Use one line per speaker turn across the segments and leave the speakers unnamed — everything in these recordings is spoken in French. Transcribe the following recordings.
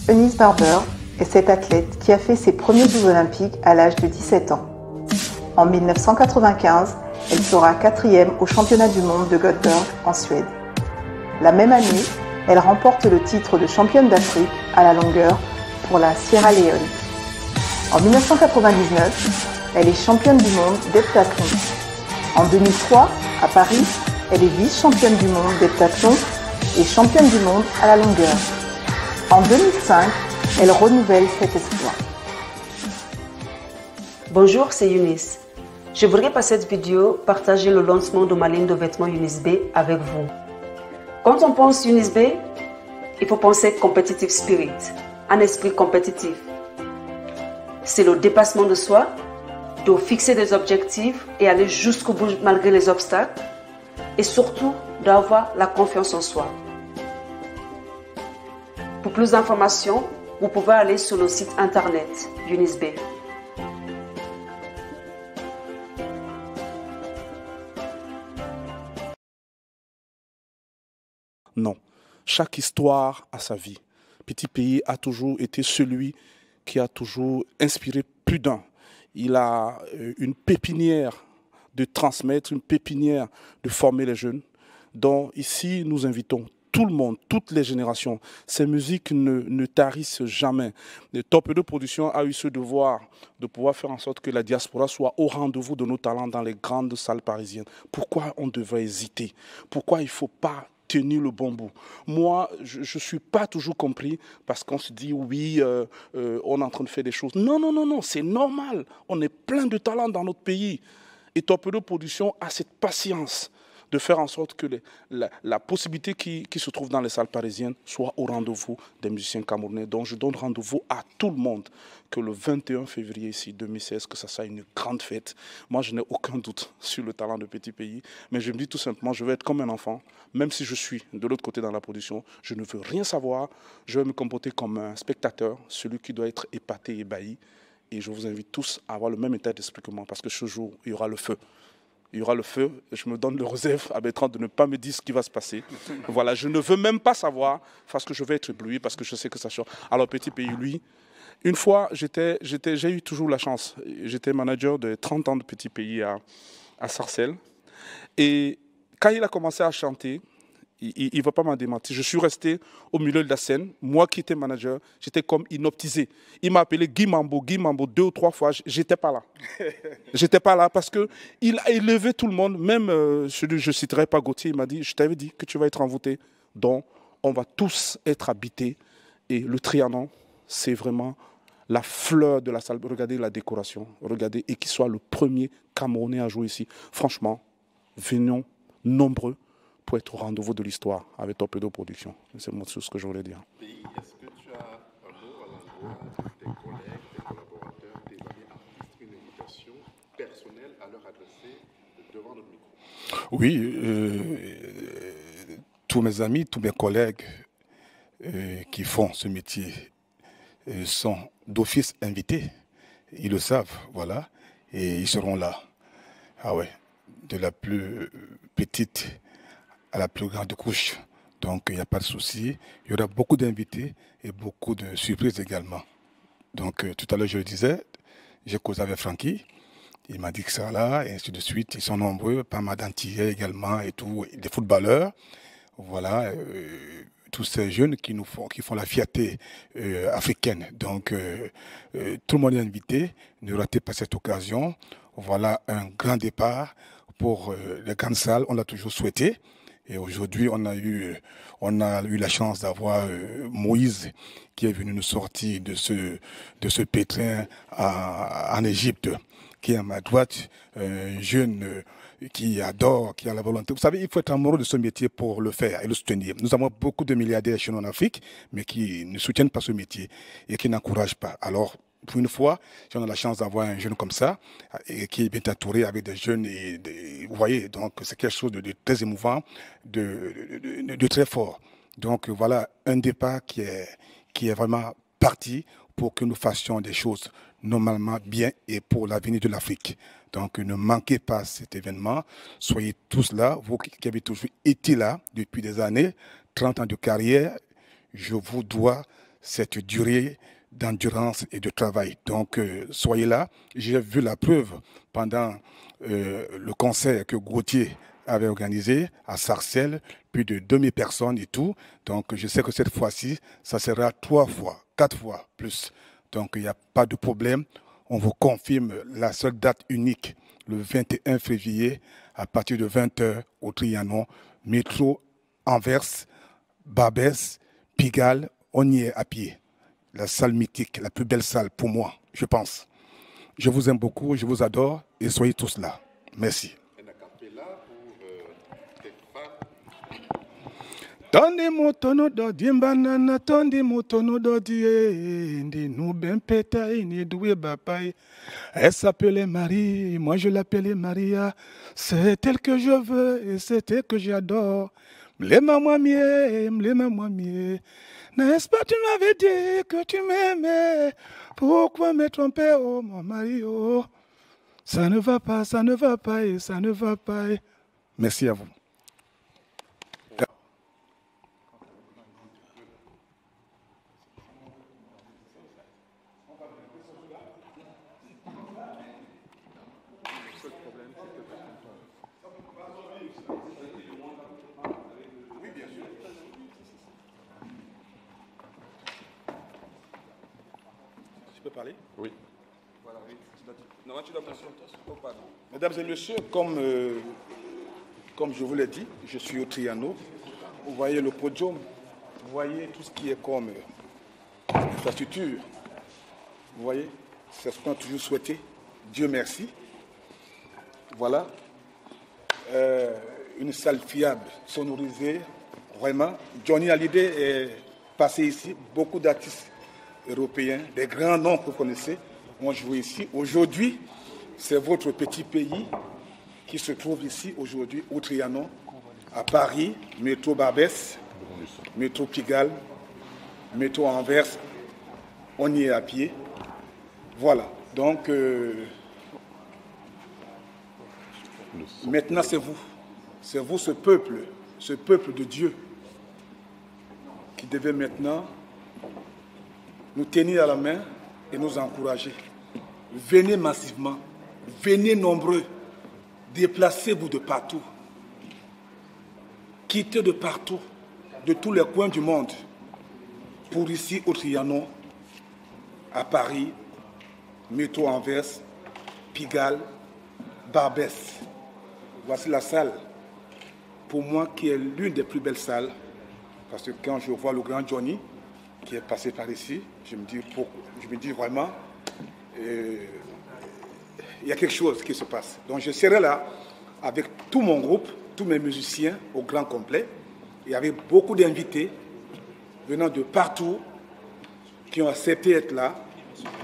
Eunice Barber est cette athlète qui a fait ses premiers Jeux olympiques à l'âge de 17 ans. En 1995, elle sera 4e au championnat du monde de Göteborg en Suède. La même année, elle remporte le titre de championne d'Afrique à la longueur pour la Sierra Leone. En 1999, elle est championne du monde d'heptathlon. En 2003, à Paris, elle est vice-championne du monde d'heptathlon et championne du monde à la longueur. En 2005, elle renouvelle cet exploit.
Bonjour, c'est Eunice. Je voudrais par cette vidéo partager le lancement de ma ligne de vêtements Eunice B avec vous. Quand on pense Eunice B, il faut penser competitive spirit, un esprit compétitif. C'est le dépassement de soi, de fixer des objectifs et aller jusqu'au bout malgré les obstacles, et surtout d'avoir la confiance en soi. Pour plus d'informations, vous pouvez aller sur le site internet Eunice B.
Non, chaque histoire a sa vie. Petit Pays a toujours été celui qui a toujours inspiré plus d'un. Il a une pépinière de transmettre, une pépinière de former les jeunes, dont ici nous invitons tout le monde, toutes les générations. Ces musiques ne tarissent jamais. Le Torpedo Production a eu ce devoir de pouvoir faire en sorte que la diaspora soit au rendez-vous de nos talents dans les grandes salles parisiennes. Pourquoi on devrait hésiter? Pourquoi il ne faut pas tenir le bon bout? Moi, je ne suis pas toujours compris parce qu'on se dit oui, on est en train de faire des choses. Non, non, non, non, c'est normal. On est plein de talents dans notre pays. Et Torpedo Production a cette patience de faire en sorte que la possibilité qui se trouve dans les salles parisiennes soit au rendez-vous des musiciens camerounais. Donc je donne rendez-vous à tout le monde que le 21 février ici, 2016, que ça soit une grande fête. Moi, je n'ai aucun doute sur le talent de Petit Pays, mais je me dis tout simplement, je vais être comme un enfant, même si je suis de l'autre côté dans la production, je ne veux rien savoir, je vais me comporter comme un spectateur, celui qui doit être épaté, ébahi, et je vous invite tous à avoir le même état d'esprit que moi, parce que ce jour, il y aura le feu. Il y aura le feu, et je me donne le réserve à Bertrand de ne pas me dire ce qui va se passer. Voilà, je ne veux même pas savoir, parce que je vais être ébloui, parce que je sais que ça change. Alors, Petit Pays, lui, une fois, j'ai eu toujours la chance. J'étais manager de 30 ans de Petit Pays à Sarcelles. Et quand il a commencé à chanter, il ne va pas m'en démentir. Je suis resté au milieu de la scène. Moi qui étais manager, j'étais comme inoptisé. Il m'a appelé Guy Mambo 2 ou 3 fois. J'étais pas là. J'étais pas là parce qu'il a élevé tout le monde. Même celui que je ne citerai pas, Gauthier, il m'a dit, je t'avais dit que tu vas être envoûté. Donc, on va tous être habités. Et le Trianon, c'est vraiment la fleur de la salle. Regardez la décoration. Regardez. Et qu'il soit le premier Camerounais à jouer ici. Franchement, venons nombreux pour être au rendez-vous de l'histoire avec Torpedo Production. C'est ce que je voulais dire.
Est-ce que tu as un mot à l'endroit des collègues, des collaborateurs, des amis artistes, une invitation personnelle à leur adresser devant notre micro?
Oui, tous mes amis, tous mes collègues qui font ce métier sont d'office invités. Ils le savent, voilà, et ils seront là. Ah ouais, de la plus petite à la plus grande couche. Donc, il n'y a pas de souci. Il y aura beaucoup d'invités et beaucoup de surprises également. Donc, tout à l'heure, je le disais, j'ai causé avec Francky. Il m'a dit que ça là, et ainsi de suite. Ils sont nombreux, pas mal d'Antillais également et tout, des footballeurs. Voilà, tous ces jeunes qui font la fierté africaine. Donc, tout le monde est invité. Ne ratez pas cette occasion. Voilà un grand départ pour les grandes salles. On l'a toujours souhaité. Et aujourd'hui, on a eu la chance d'avoir Moïse qui est venu nous sortir de ce pétrin en Égypte, qui est à ma droite, un jeune qui adore, qui a la volonté. Vous savez, il faut être amoureux de ce métier pour le faire et le soutenir. Nous avons beaucoup de milliardaires chez nous en Afrique, mais qui ne soutiennent pas ce métier et qui n'encouragent pas. Alors, pour une fois, si on a la chance d'avoir un jeune comme ça, et qui est bien entouré avec des jeunes, vous voyez, donc c'est quelque chose de très émouvant, de très fort. Donc voilà un départ qui est vraiment parti pour que nous fassions des choses normalement bien et pour l'avenir de l'Afrique. Donc ne manquez pas cet événement, soyez tous là, vous qui avez toujours été là depuis des années, 30 ans de carrière, je vous dois cette durée d'endurance et de travail. Donc, soyez là. J'ai vu la preuve pendant le concert que Gauthier avait organisé à Sarcelles, plus de 2000 personnes et tout. Donc, je sais que cette fois-ci, ça sera 3 fois, 4 fois plus. Donc, il n'y a pas de problème. On vous confirme la seule date unique, le 21 février, à partir de 20h au Trianon, métro Anvers, Barbès, Pigalle, on y est à pied. La salle mythique, la plus belle salle pour moi, je pense. Je vous aime beaucoup, je vous adore et soyez tous là. Merci. Tondi motono do dimbanana, tondi motono do die, ndi nou ben pétaille, ni doué bapaille. Elle s'appelait Marie, moi je l'appelais Maria. C'est elle que je veux et c'est elle que j'adore. M'lema moi mieux. N'est-ce pas, tu m'avais dit que tu m'aimais. Pourquoi me tromper, oh mon mari, oh. Ça ne va pas, ça ne va pas et ça ne va pas. Merci à vous. Parler?
Oui.
Mesdames et messieurs, comme je vous l'ai dit, je suis au Trianon. Vous voyez le podium, vous voyez tout ce qui est comme infrastructure. Vous voyez, c'est ce qu'on a toujours souhaité. Dieu merci. Voilà. Une salle fiable, sonorisée, vraiment. Johnny Hallyday est passé ici, beaucoup d'artistes européens, des grands noms que vous connaissez, ont joué ici. Aujourd'hui, c'est votre petit pays qui se trouve ici, aujourd'hui, au Trianon, à Paris, métro Barbès, métro Pigalle, métro Anvers, on y est à pied. Voilà, donc, maintenant c'est vous ce peuple de Dieu, qui devait maintenant nous tenir à la main et nous encourager. Venez massivement, venez nombreux, déplacez-vous de partout, quittez de partout, de tous les coins du monde, pour ici au Trianon, à Paris, métro Anvers, Pigalle, Barbès. Voici la salle, pour moi, qui est l'une des plus belles salles, parce que quand je vois le grand Johnny, qui est passé par ici, je me dis vraiment, il y a quelque chose qui se passe. Donc je serai là avec tout mon groupe, tous mes musiciens au grand complet, et avec beaucoup d'invités venant de partout qui ont accepté d'être là,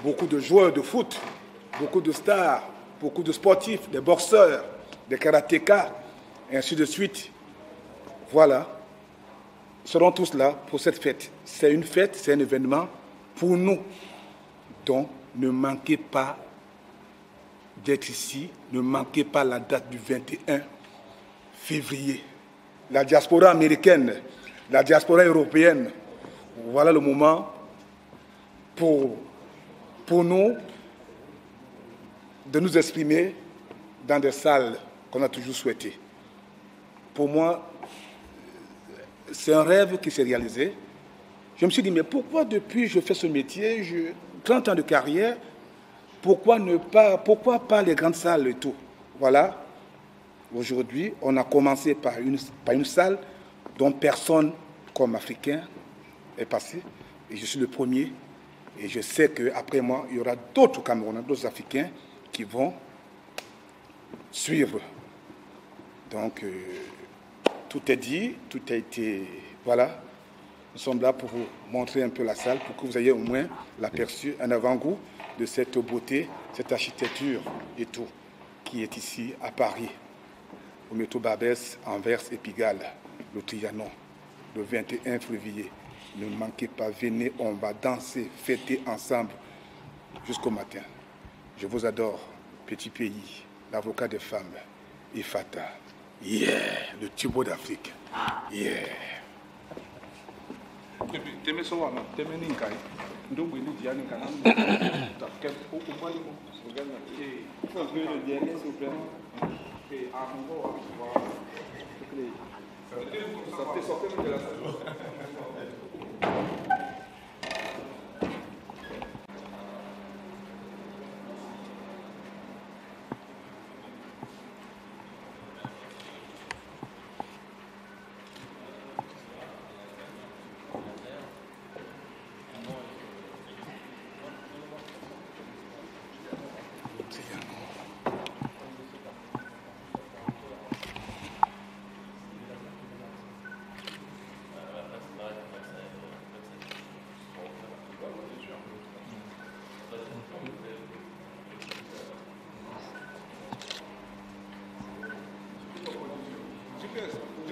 beaucoup de joueurs de foot, beaucoup de stars, beaucoup de sportifs, des boxeurs, des karatékas, et ainsi de suite. Voilà. Seront tous là pour cette fête. C'est une fête, c'est un événement pour nous. Donc, ne manquez pas d'être ici, ne manquez pas la date du 21 février. La diaspora américaine, la diaspora européenne, voilà le moment pour nous de nous exprimer dans des salles qu'on a toujours souhaitées. Pour moi, c'est un rêve qui s'est réalisé. Je me suis dit, mais pourquoi depuis que je fais ce métier, 30 ans de carrière, pourquoi pas les grandes salles et tout? Voilà. Aujourd'hui, on a commencé par une salle dont personne comme Africain est passé. Et je suis le premier. Et je sais qu'après moi, il y aura d'autres Camerounais, d'autres Africains qui vont suivre. Donc, tout est dit, tout a été... Voilà. Nous sommes là pour vous montrer un peu la salle, pour que vous ayez au moins l'aperçu, un avant-goût de cette beauté, cette architecture et tout, qui est ici à Paris, au métro Barbès, Anvers et Pigalle, le Trianon, le 21 février. Ne manquez pas, venez, on va danser, fêter ensemble jusqu'au matin. Je vous adore, petit pays, l'avocat des femmes, Ifata. Yeah, le Thibaut d'Afrique. Yeah.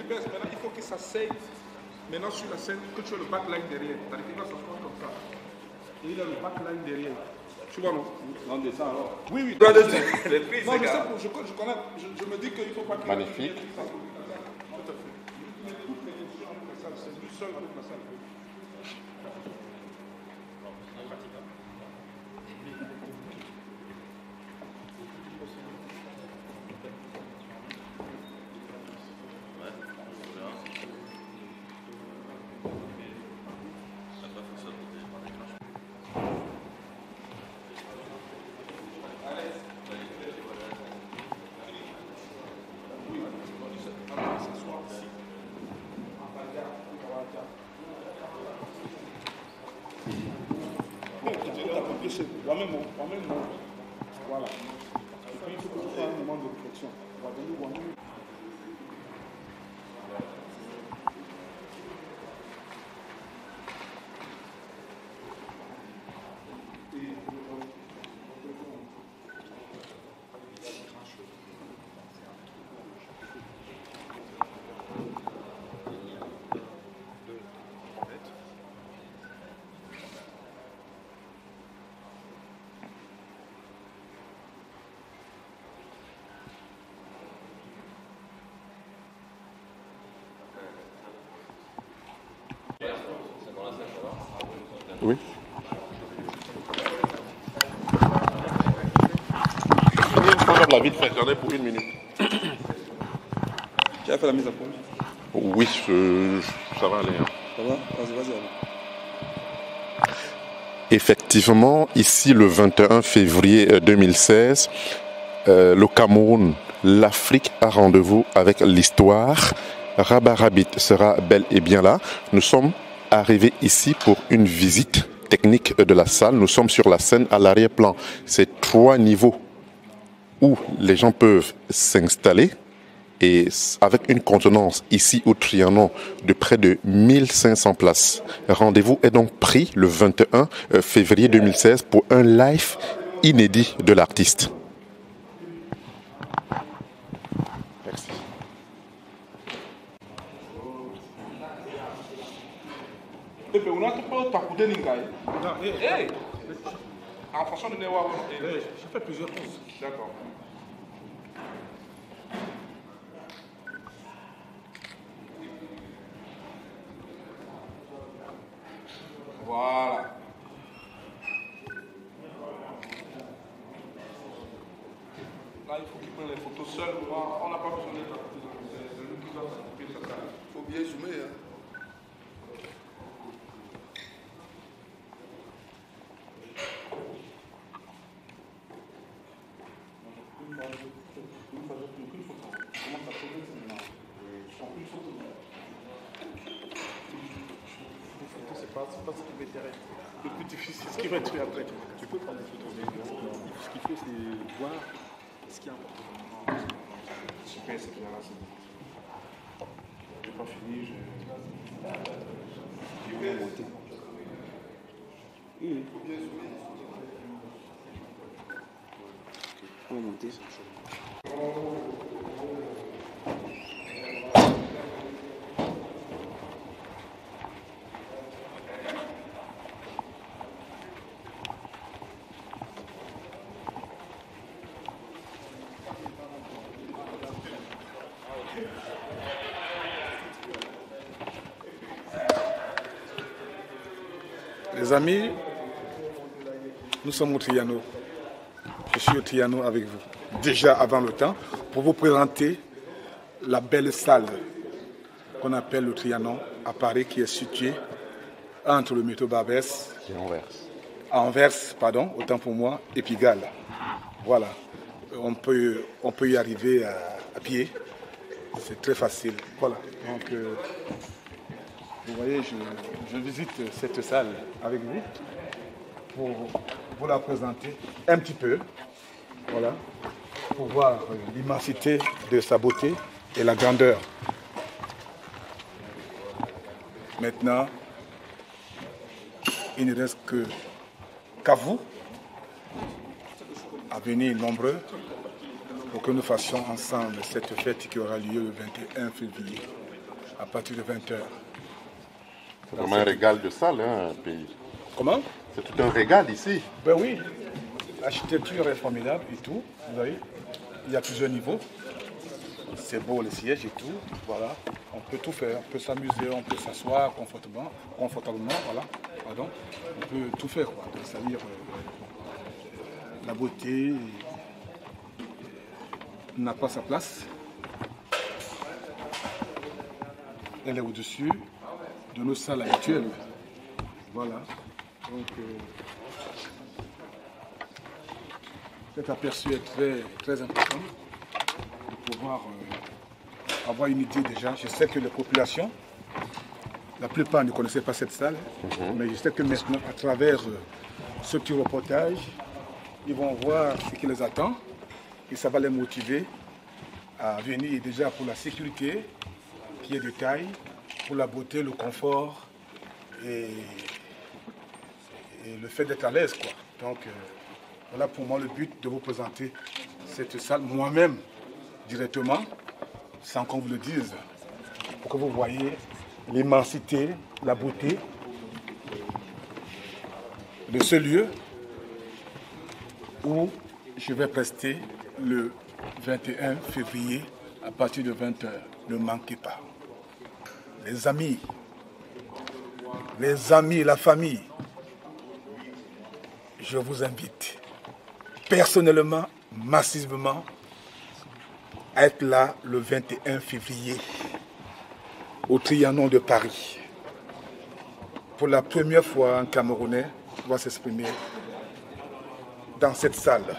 Maintenant, il faut que ça s'aille maintenant sur la scène, que tu as le backline derrière. C'est-à-dire qu'il va s'asseoir comme ça. Et il a le backline derrière. Tu vois, non?
On descend alors.
Oui, oui.
Les
Non,
prises,
je sais, je connais. Je me dis qu'il ne faut pas que...
Magnifique.
Tout à fait. C'est lui seul pour la salle. Voilà. Et puis il faut que tu fasses un moment de réflexion. On va donner one minute.
Oui. La vite fait, j'en ai pour 1 minute.
Tu as fait la mise à pause?
Oui, ça va aller. Hein.
Ça va? Vas-y.
Effectivement, ici le 21 février 2016, le Cameroun, l'Afrique a rendez-vous avec l'histoire. Rabarabit sera bel et bien là. Nous sommes arrivés ici pour une visite technique de la salle. Nous sommes sur la scène à l'arrière-plan. C'est 3 niveaux où les gens peuvent s'installer et avec une contenance ici au Trianon de près de 1500 places. Rendez-vous est donc pris le 21 février 2016 pour un live inédit de l'artiste. Merci.
J'ai fait plusieurs pauses. D'accord. Voilà. Là, il faut qu'il prenne les photos seul. On n'a pas besoin d'être à côté de lui. C'est lui qui doit s'occuper de sa salle. Il faut bien zoomer. Hein. pas ce qui m'intéresse. Le plus difficile, c'est ce qui va être fait après.
Tu peux prendre des photos, mais ce qu'il faut, c'est voir ce qui est important.
Super, c'est bien là, c'est bon. Je n'ai pas fini, je vais monter.
On va monter ça.
Les amis, nous sommes au Trianon. Je suis au Trianon avec vous, déjà avant le temps, pour vous présenter la belle salle qu'on appelle le Trianon à Paris, qui est située entre le métro Barbès
Et Anvers.
à Anvers, pardon, autant pour moi, et Pigalle. Voilà, on peut y arriver à pied, c'est très facile. Voilà, donc vous voyez, je visite cette salle avec vous pour vous la présenter un petit peu, voilà, pour voir l'immensité de sa beauté et la grandeur. Maintenant, il ne reste qu'à vous, à venir nombreux, pour que nous fassions ensemble cette fête qui aura lieu le 21 février, à partir de 20h.
C'est vraiment un régal de salle, hein, un pays.
Comment?
C'est tout un régal ici.
Ben oui, l'architecture est formidable et tout, vous voyez, il y a plusieurs niveaux. C'est beau les sièges et tout, voilà. On peut tout faire, on peut s'amuser, on peut s'asseoir confortablement, voilà, pardon. On peut tout faire, quoi. C'est-à-dire la beauté n'a pas sa place. Elle est au-dessus de nos salles habituelles. Voilà. Donc, cet aperçu est très, très important de pouvoir avoir une idée déjà. Je sais que les populations, la plupart ne connaissaient pas cette salle, mais je sais que maintenant, à travers ce petit reportage, ils vont voir ce qui les attend et ça va les motiver à venir déjà pour la sécurité qui est de taille, pour la beauté, le confort et le fait d'être à l'aise, quoi. Donc, voilà pour moi le but de vous présenter cette salle moi-même directement, sans qu'on vous le dise, pour que vous voyez l'immensité, la beauté de ce lieu où je vais prester le 21 février à partir de 20h. Ne manquez pas. Les amis, la famille, je vous invite personnellement, massivement, à être là le 21 février au Trianon de Paris. Pour la première fois, un Camerounais va s'exprimer dans cette salle.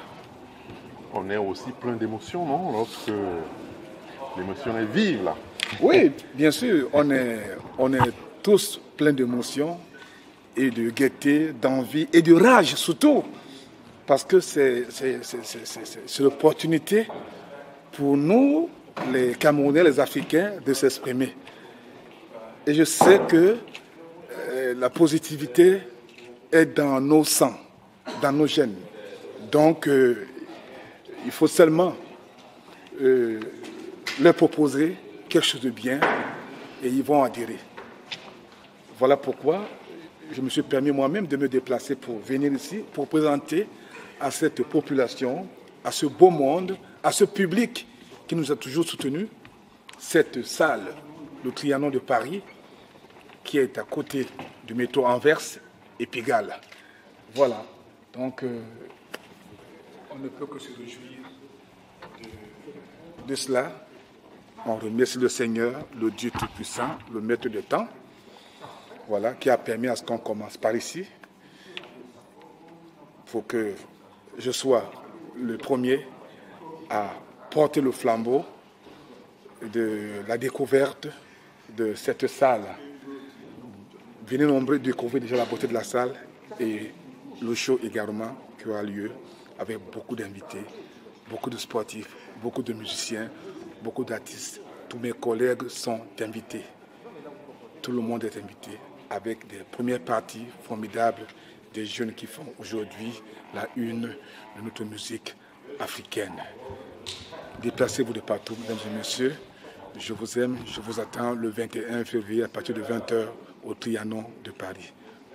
On est aussi plein d'émotions, non? Lorsque l'émotion est vive, là.
Oui, bien sûr, on est tous pleins d'émotions et de gaieté, d'envie et de rage surtout. Parce que c'est l'opportunité pour nous, les Camerounais, les Africains, de s'exprimer. Et je sais que la positivité est dans nos sangs, dans nos gènes. Donc, il faut seulement leur proposer quelque chose de bien et ils vont adhérer. Voilà pourquoi je me suis permis moi-même de me déplacer pour venir ici, pour présenter à cette population, à ce beau monde, à ce public qui nous a toujours soutenus, cette salle, le Trianon de Paris, qui est à côté du métro Anvers et Pigalle. Voilà. Donc, on ne peut que se réjouir de cela. On remercie le Seigneur, le Dieu Tout-Puissant, le Maître des temps, voilà, qui a permis à ce qu'on commence par ici, pour que je sois le premier à porter le flambeau de la découverte de cette salle Venez nombreux découvrir déjà la beauté de la salle et le show également qui aura lieu avec beaucoup d'invités, beaucoup de sportifs, beaucoup de musiciens, beaucoup d'artistes. Tous mes collègues sont invités. Tout le monde est invité avec des premières parties formidables des jeunes qui font aujourd'hui la une de notre musique africaine. Déplacez-vous de partout, mesdames et messieurs. Je vous aime, je vous attends le 21 février à partir de 20h au Trianon de Paris.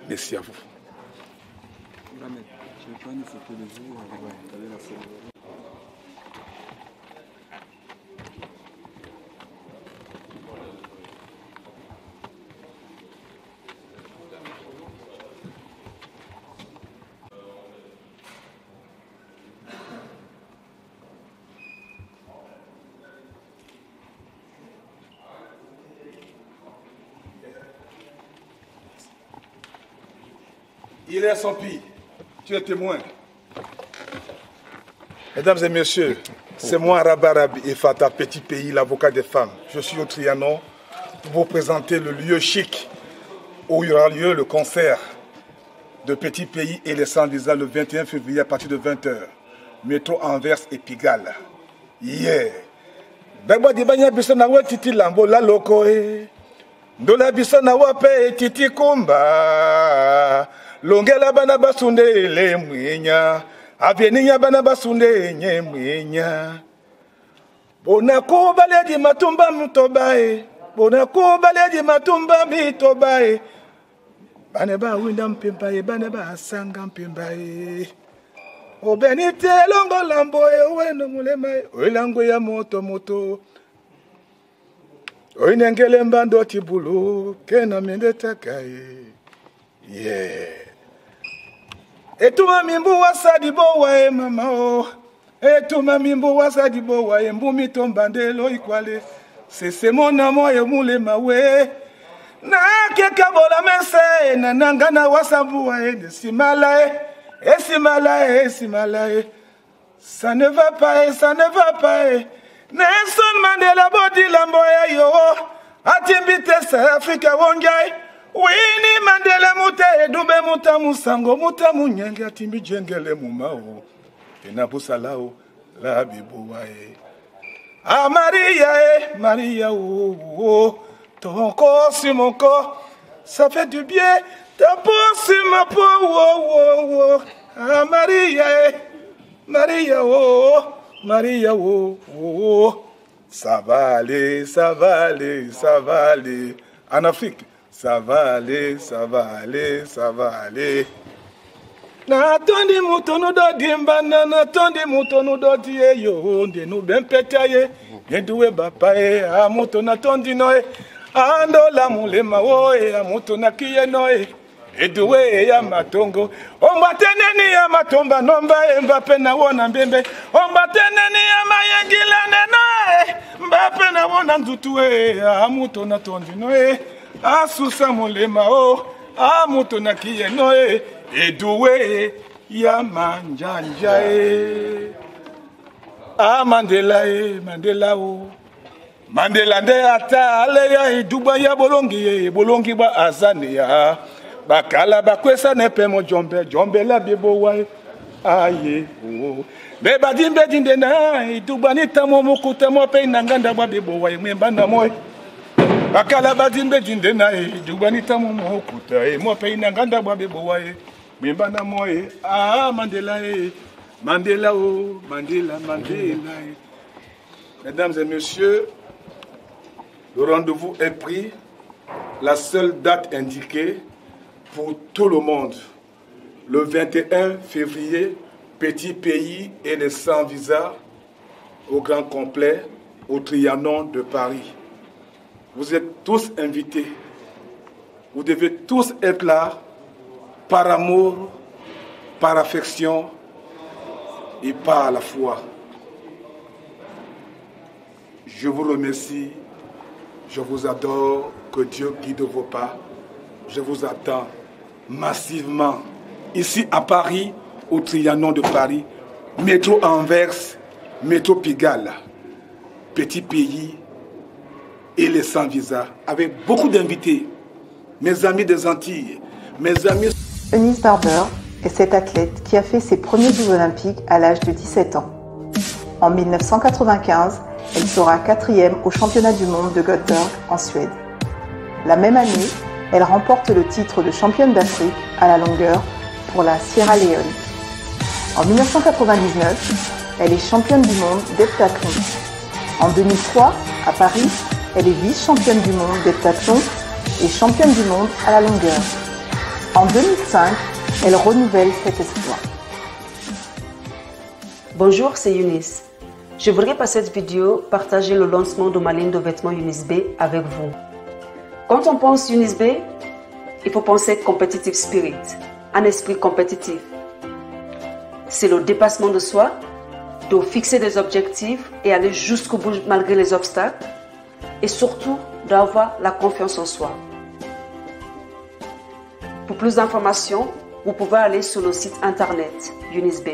Merci à vous. Il est son pire. Tu es témoin. Mesdames et messieurs, c'est moi Rabarabi Efata, petit pays, l'avocat des femmes. Je suis au Trianon pour vous présenter le lieu chic où il y aura lieu le concert de Petit Pays et les Sans-Visa le 21 février à partir de 20h. Métro Anvers et Pigalle. Yeah. Bagba di banya biso na wa titi lambo la loko e. Ndola biso na wa pe titi kumba. Longela bana basunde le mwinya. Aveninya bana basunde nye mwinya. Bona ko bale di matumba mtobae. Bona ko bale di matumba mitobae. Bane ba winda mpimbae, bane ba asanga mpimbae. Obenite longo lambo e weno mulema oilango ya moto moto. Oinengele mbando tibulu kena mende takae. Yeah. Etuma mimbu wasadi bowa e mama o. Etuma mimbu wasadi bowa e mbumi tombandelo ikwale. Sese mona moyo mulema we. Na keka bola mese na nangana wasabu wa e desimala e. Esimalae, ça ne va pas, ça ne va pas. Nelson Mandela body lamboya yo, atimbite sa Afrika wonjai. Winnie Mandela mute dube muta musango muta munyenge atimbi jengele mumao. Tena busalao la bibuwae. Ah Maria ton corps sur mon corps, ça fait du bien. Ta peau sur ma peau, ah Maria, ça va aller, ça va aller, ça va aller. En Afrique, ça va aller, ça va aller, ça va aller. Natondi mutono do dimbana, natondi mutono do die yo, de nous ben pétaye, yedoué bapae, a muto natondi noe, ando la mulema oe, a muto nakiye noe. Edoué ya matongo ombateneni ya matomba nomba Mbappé na wona mbembe ombateneni ya mayengila neno Mbappé na wona nzutuwe amuto na tondi noe asusa molema o amuto na kiye noe Edoué ya manjanja Mandela o Mandela nde ata ale ya iduba ya bolongi ba azane ya Bakala bakwesa nepe mo jombe la bibo wai aye o beba dimbe dinde na idubani tamo mukuta mo pe nanganda ba bibo wai mwemba na moy bakala badimbe dinde na idubani tamo mukuta mo pe nanganda ba bibo wai mwemba na moy Mandela o Mandela Mesdames et messieurs, le rendez-vous est pris. La seule date indiquée pour tout le monde, le 21 février, Petit Pays et les Sans-Visa au Grand Complet, au Trianon de Paris. Vous êtes tous invités. Vous devez tous être là par amour, par affection et par la foi. Je vous remercie, je vous adore, que Dieu guide vos pas. Je vous attends massivement ici à Paris, au Trianon de Paris, métro Anvers, métro Pigalle, Petit Pays et les Sans-Visa, avec beaucoup d'invités. mes amis des Antilles, mes amis...
Eunice Barber est cette athlète qui a fait ses premiers Jeux olympiques à l'âge de 17 ans. En 1995, elle sera 4e au championnat du monde de Göteborg en Suède. La même année, elle remporte le titre de championne d'Afrique à la longueur pour la Sierra Leone. En 1999, elle est championne du monde d'heptathlon. En 2003, à Paris, elle est vice-championne du monde d'heptathlon et championne du monde à la longueur. En 2005, elle renouvelle cet exploit.
Bonjour, c'est Eunice. Je voudrais par cette vidéo partager le lancement de ma ligne de vêtements Eunice B avec vous. Quand on pense Eunice B, il faut penser competitive spirit, un esprit compétitif. C'est le dépassement de soi, de fixer des objectifs et aller jusqu'au bout malgré les obstacles, et surtout d'avoir la confiance en soi. Pour plus d'informations, vous pouvez aller sur le site internet Eunice B.